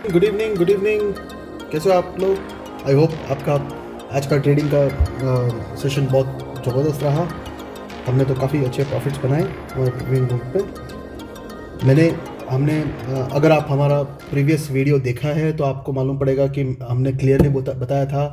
Good evening, good evening. कैसे हो आप लोग? आई होप आपका आज का ट्रेडिंग का सेशन बहुत ज़बरदस्त रहा। हमने तो काफ़ी अच्छे प्रॉफिट्स बनाए हमारे प्रीवियस ग्रुप पे। अगर आप हमारा प्रीवियस वीडियो देखा है तो आपको मालूम पड़ेगा कि हमने क्लियरली बताया था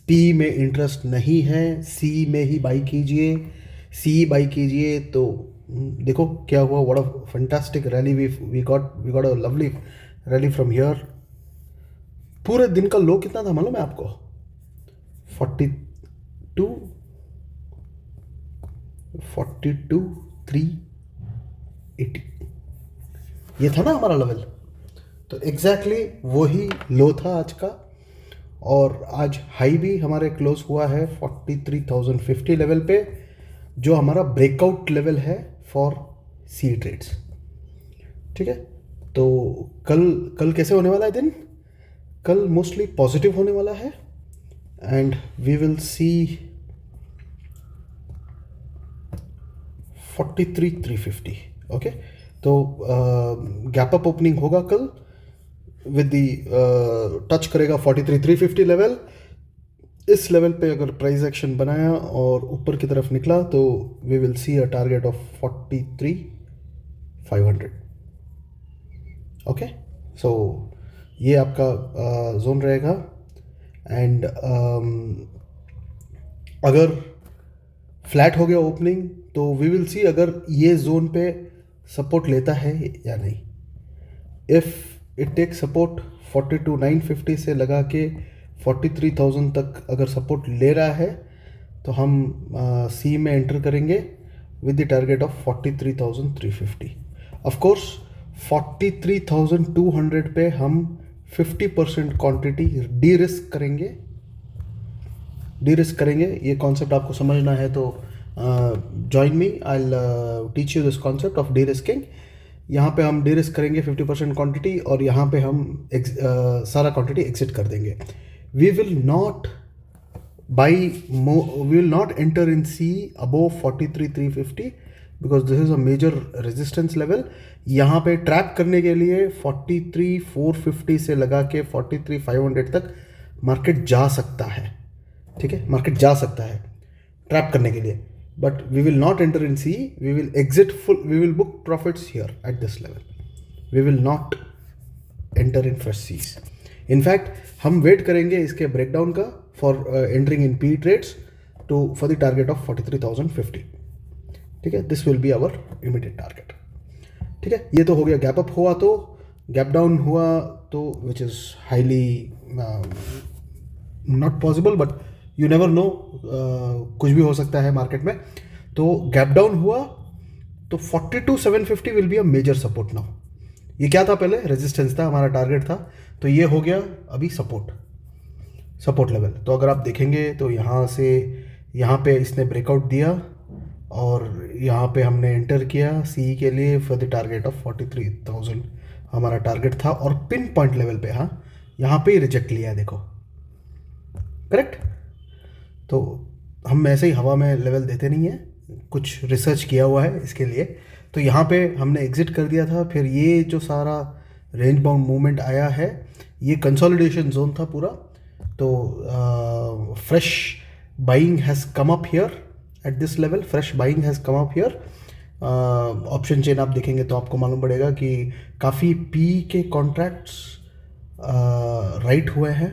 पी में इंटरेस्ट नहीं है, सी में ही बाई कीजिए। सी बाई कीजिए तो देखो क्या हुआ। What a fantastic rally we got a lovely rally from here. पूरे दिन का लो कितना था मालूम है आपको? 42, 42, 380, ये था ना हमारा लेवल। तो एग्जैक्टली वही लो था आज का। और आज हाई भी हमारे क्लोज हुआ है 43,050 लेवल पे, जो हमारा ब्रेकआउट लेवल है फॉर सी ट्रेड्स। ठीक है, तो कल कल कैसे होने वाला है दिन? कल मोस्टली पॉजिटिव होने वाला है and we will see 43,350। Okay, तो गैप अप ओपनिंग होगा कल विद दी टच करेगा 43,350 लेवल। इस लेवल पे अगर प्राइस एक्शन बनाया और ऊपर की तरफ निकला तो we will see a target of 43,500। Okay, so ये आपका जोन रहेगा। एंड अगर फ्लैट हो गया ओपनिंग तो वी विल सी अगर ये जोन पे सपोर्ट लेता है या नहीं। इफ़ इट टेक सपोर्ट 42,950 से लगा के 43,000 तक अगर सपोर्ट ले रहा है तो हम सी में एंटर करेंगे with the target of 43,350। Of course 43,200 पे हम 50% क्वांटिटी डी रिस्क करेंगे। ये कॉन्सेप्ट आपको समझना है तो join me, I will teach you this concept of D risking. यहाँ पे हम डी रिस्क करेंगे 50% क्वांटिटी और यहाँ पे हम सारा क्वांटिटी एग्जिट कर देंगे। We will not we will not enter in C above 43,350 because this is a major resistance level। यहाँ पे ट्रैप करने के लिए 43,450 से लगा के 43,500 तक मार्केट जा सकता है। ठीक है, मार्केट जा सकता है ट्रैप करने के लिए, but we will not enter in CE. We will exit full, we will book profits here at this level. We will not enter in fresh CEs. In fact हम वेट करेंगे इसके ब्रेकडाउन का for entering in PE trades to for the target of 43,050। ठीक है, this will be our immediate target. ठीक है, ये तो हो गया। गैप अप हुआ तो, गैप डाउन हुआ तो which is highly not possible, but you never know, कुछ भी हो सकता है मार्केट में। तो गैप डाउन हुआ तो 42,750 will be a major support now. ये क्या था? पहले रेजिस्टेंस था, हमारा टारगेट था, तो ये हो गया अभी सपोर्ट लेवल। तो अगर आप देखेंगे तो यहाँ से यहाँ पे इसने ब्रेकआउट दिया और यहाँ पे हमने एंटर किया सी के लिए फॉर द टारगेट ऑफ 43,000 हमारा टारगेट था, और पिन पॉइंट लेवल पे हाँ यहाँ पे ही रिजेक्ट लिया है, देखो करेक्ट। तो हम ऐसे ही हवा में लेवल देते नहीं हैं, कुछ रिसर्च किया हुआ है इसके लिए। तो यहाँ पे हमने एग्जिट कर दिया था। फिर ये जो सारा रेंज बाउंड मूवमेंट आया है, ये कंसोलिडेशन जोन था पूरा। तो fresh buying has come up here at this level, fresh buying has come up here. Option chain आप देखेंगे तो आपको मालूम पड़ेगा कि काफ़ी पी के कॉन्ट्रैक्ट्स राइट हुए हैं,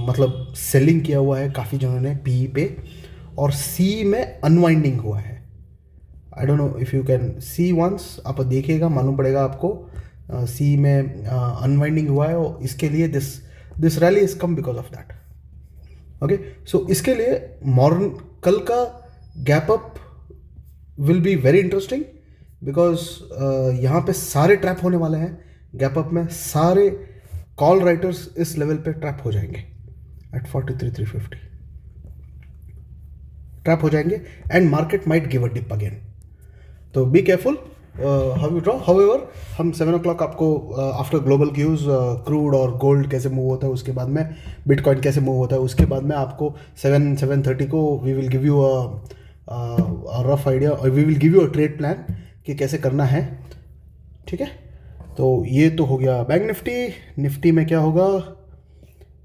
मतलब सेलिंग किया हुआ है काफ़ी जनों ने पी पे, और सी में अनवाइंडिंग हुआ है। I don't know if you can see once, आप देखिएगा मालूम पड़ेगा आपको। सी में अनवाइंडिंग हुआ है और इसके लिए this rally is come because of that. Okay, so इसके लिए मॉर्निंग कल का gap up will be very interesting because यहाँ पे सारे ट्रैप होने वाले हैं। गैप अप में सारे कॉल राइटर्स इस लेवल पे ट्रैप हो जाएंगे एट 43,350 ट्रैप हो जाएंगे and market might give a dip again. तो be careful how you draw. However हम 7 o'clock आपको आफ्टर ग्लोबल क्यूज क्रूड और गोल्ड कैसे मूव होता है, उसके बाद में बिटकॉइन कैसे मूव होता है, उसके बाद में आपको 7:30 को we will give you a rough idea और we will give you a trade plan कि कैसे करना है। ठीक है, तो ये तो हो गया बैंक निफ्टी। निफ्टी में क्या होगा?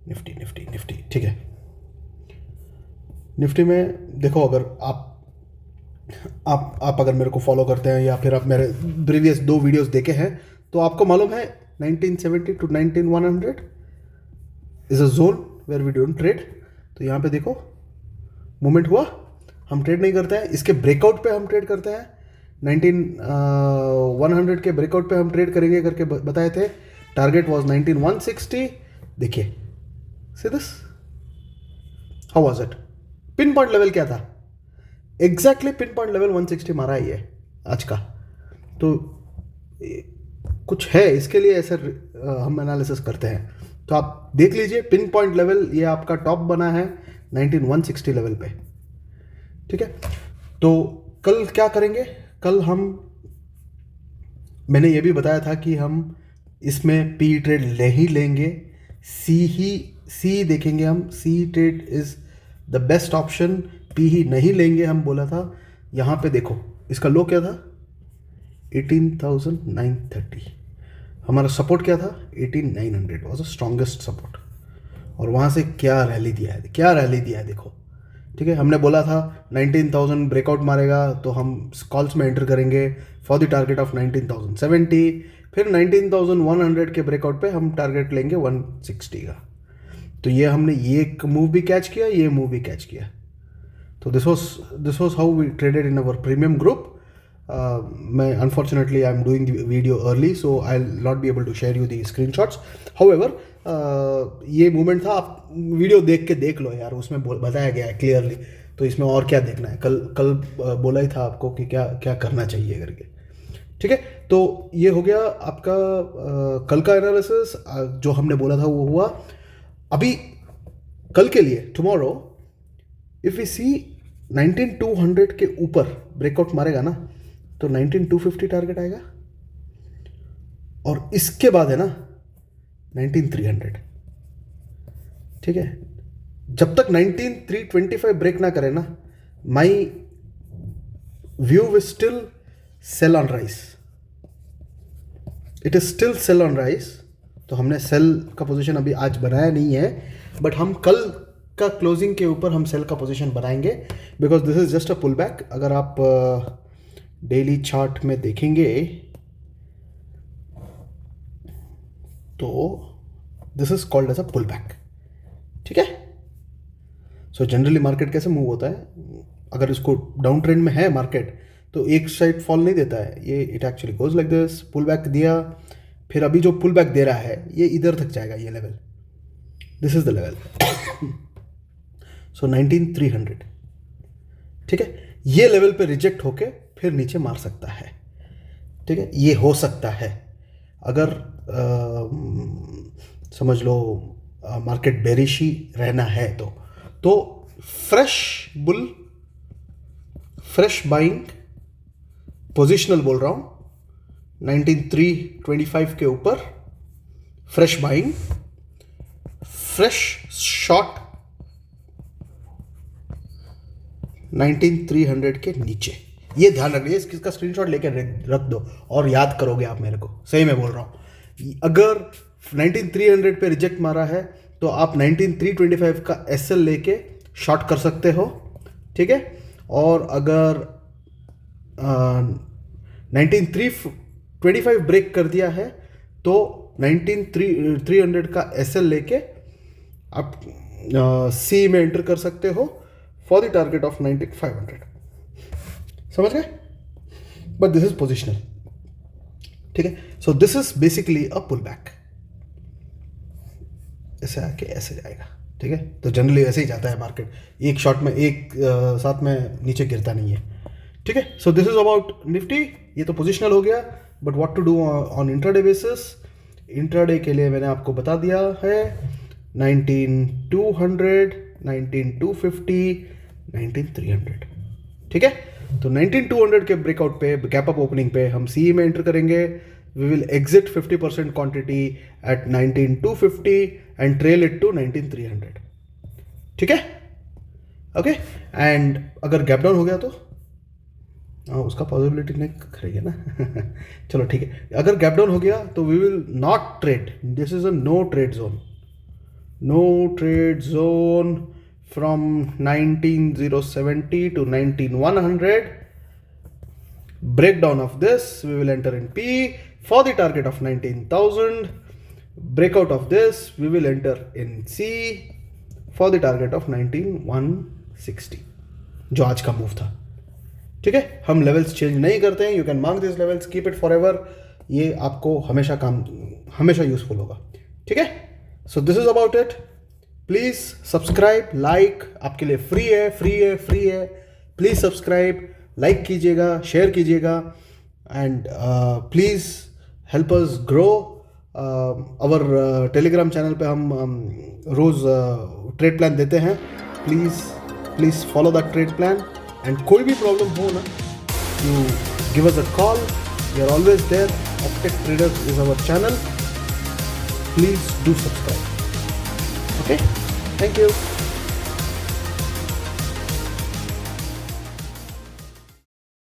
निफ्टी निफ्टी निफ्टी ठीक है। निफ्टी में देखो, अगर आप अगर मेरे को फॉलो करते हैं या फिर आप मेरे प्रीवियस 2 वीडियोस देखे हैं तो आपको मालूम है 1970 to 19100 is a zone where we don't trade. तो यहाँ पे देखो मूवमेंट हुआ, हम ट्रेड नहीं करते हैं। इसके ब्रेकआउट पे हम ट्रेड करते हैं। 19100 के ब्रेकआउट पे हम ट्रेड करेंगे करके बताए थे। Target was 19160। देखिए see this, how was it? Pin point level क्या था? एग्जैक्टली पिन पॉइंट लेवल 160 मारा ही है आज का। तो कुछ है इसके लिए ऐसे हम एनालिसिस करते हैं। तो आप देख लीजिए पिन पॉइंट लेवल, ये आपका टॉप बना है 19160 लेवल पे। ठीक है, तो कल क्या करेंगे? कल मैंने ये भी बताया था कि हम इसमें पी ट्रेड नहीं लेंगे, सी देखेंगे हम। C trade is the best option, P ही नहीं लेंगे हम बोला था। यहाँ पे देखो इसका लो क्या था? 18,930। हमारा सपोर्ट क्या था? 18,900 वाज द स्ट्रॉन्गेस्ट सपोर्ट। और वहाँ से क्या रैली दिया है देखो। ठीक है, हमने बोला था 19,000 ब्रेकआउट मारेगा तो हम कॉल्स में एंटर करेंगे फॉर द टारगेट ऑफ 19,070। फिर 19,100 के ब्रेकआउट पे हम टारगेट लेंगे 160 का। तो ये हमने ये मूव भी कैच किया, ये मूव भी कैच किया। तो this was how we traded in our premium group. मैं unfortunately I am doing the video early, so I will not be able to share you the screenshots. However ये movement था, आप video देख लो यार, उसमें बताया गया है क्लियरली। तो इसमें और क्या देखना है? कल बोला ही था आपको कि क्या क्या करना चाहिए करके। ठीक है, तो ये हो गया आपका कल का एनालिसिस। जो हमने बोला था वो हुआ। अभी कल के लिए टुमारो इफ वी सी 19,200 के ऊपर ब्रेकआउट मारेगा ना तो 19,250 टारगेट आएगा। और इसके बाद है ना 19,300। ठीक है, जब तक 19,325 ब्रेक ना करे ना, my view will still sell on rise. It is still sell on rise. तो हमने सेल का पोजीशन अभी आज बनाया नहीं है, बट हम कल का क्लोजिंग के ऊपर हम सेल का पोजीशन बनाएंगे, because this is just a pull back. अगर आप डेली चार्ट में देखेंगे तो this is called as a pull back. ठीक है, सो जनरली मार्केट कैसे मूव होता है? अगर इसको डाउन ट्रेंड में है मार्केट तो एक साइड फॉल नहीं देता है, ये it actually goes like this. Pull back दिया, फिर अभी जो पुल बैक दे रहा है ये इधर तक जाएगा, ये level, this is the level. So 19,300। ठीक है, ये लेवल पे रिजेक्ट होके फिर नीचे मार सकता है। ठीक है, ये हो सकता है अगर समझ लो मार्केट बेरिश ही रहना है तो फ्रेश बाइंग पोजिशनल बोल रहा हूं 19,325 के ऊपर फ्रेश बाइंग, फ्रेश शॉट 19,300 के नीचे। ये ध्यान रखिए, इसका स्क्रीनशॉट लेके रख दो और याद करोगे आप मेरे को। सही में बोल रहा हूँ, अगर 19,300 पे रिजेक्ट मारा है तो आप 19,325 का एसएल लेके शॉर्ट कर सकते हो। ठीक है, और अगर 19,325 ब्रेक कर दिया है तो 19,300 का एसएल लेके आप सी में एंटर कर सकते हो फॉर द टारगेट ऑफ 19,500। समझ गए? But this is positional. ठीक है, so this is basically a pull back. ऐसे आके ऐसे जाएगा। ठीक है, तो जनरली ऐसे ही जाता है मार्केट, एक शॉट में एक साथ में नीचे गिरता नहीं है। ठीक है, so this is about Nifty. ये तो पोजिशनल हो गया, but what to do on intraday basis? Intraday के लिए मैंने आपको बता दिया है 19,200, 19,250, 19,300। ठीक है, तो 19,200 के ब्रेकआउट पे, गैप अप ओपनिंग पे हम सी में एंटर करेंगे। We will exit 50% quantity at 19,250 and trail it to 19,300। ठीक है, ओके। एंड अगर गैप डाउन हो गया तो हाँ, उसका पॉसिबिलिटी नहीं करेंगे ना। चलो ठीक है, अगर गैप डाउन हो गया तो we will not trade, this is a no trade zone, no trade zone from 19,070 to 19,100. Breakdown of this, we will enter in P for the target of 19,000. Breakout of this, we will enter in C for the target of 19,160, जो आज का move था। ठीक है, हम levels change नहीं करते हैं। You can mark this levels, keep it for ever, ये आपको हमेशा यूजफुल होगा। ठीक है, so this is about it. Please subscribe, like, आपके लिए फ्री है, फ्री है, फ्री है। प्लीज सब्सक्राइब, लाइक कीजिएगा, शेयर कीजिएगा, and please help us grow. Our Telegram channel पे हम रोज ट्रेड प्लान देते हैं। Please follow that trade plan, and कोई भी प्रॉब्लम हो ना, you give us a call, we are always there. Optech traders is our channel, please do subscribe. Okay, thank you.